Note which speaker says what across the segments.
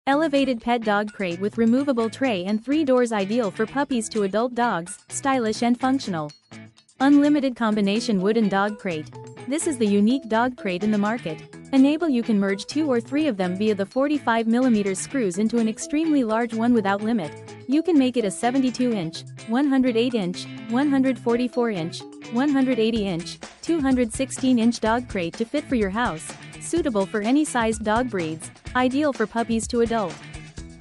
Speaker 1: Elevated pet dog crate with removable tray and 3 doors, ideal for puppies to adult dogs, stylish and functional. Unlimited combination wooden dog crate. This is the unique dog crate in the market. Enable you can merge 2 or 3 of them via the 45mm screws into an extremely large one without limit. You can make it a 72-inch, 108-inch, 144-inch, 180-inch, 216-inch dog crate to fit for your house, suitable for any sized dog breeds, ideal for puppies to adult.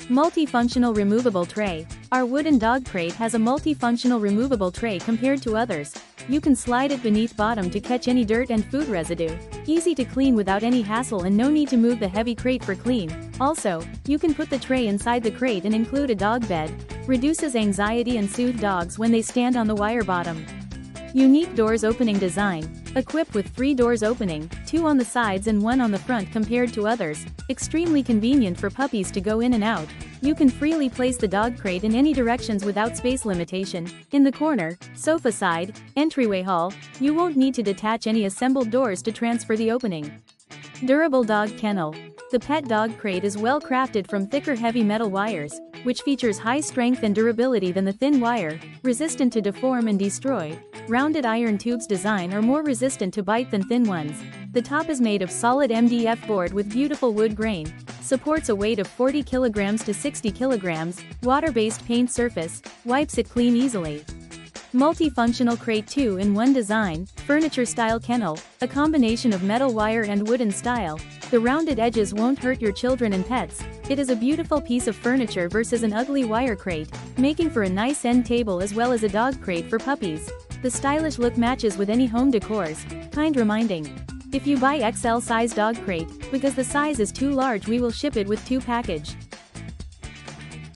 Speaker 1: Multifunctional removable tray. Our wooden dog crate has a multifunctional removable tray compared to others. You can slide it beneath bottom to catch any dirt and food residue. Easy to clean without any hassle and no need to move the heavy crate for clean. Also, you can put the tray inside the crate and include a dog bed. Reduces anxiety and soothe dogs when they stand on the wire bottom. Unique doors opening design. Equipped with 3 doors opening, 2 on the sides and 1 on the front compared to others. Extremely convenient for puppies to go in and out. You can freely place the dog crate in any directions without space limitation. In the corner, sofa side, entryway hall, you won't need to detach any assembled doors to transfer the opening. Durable dog kennel. The pet dog crate is well crafted from thicker heavy metal wires, which features high strength and durability than the thin wire, resistant to deform and destroy. Rounded iron tubes design are more resistant to bite than thin ones. The top is made of solid MDF board with beautiful wood grain. Supports a weight of 40 kg to 60 kg, water-based paint surface, wipes it clean easily. Multifunctional crate 2-in-1 design, furniture-style kennel, a combination of metal wire and wooden style. The rounded edges won't hurt your children and pets. It is a beautiful piece of furniture versus an ugly wire crate, making for a nice end table as well as a dog crate for puppies. The stylish look matches with any home decors. Kind reminding. If you buy XL size dog crate, because the size is too large, we will ship it with 2 package.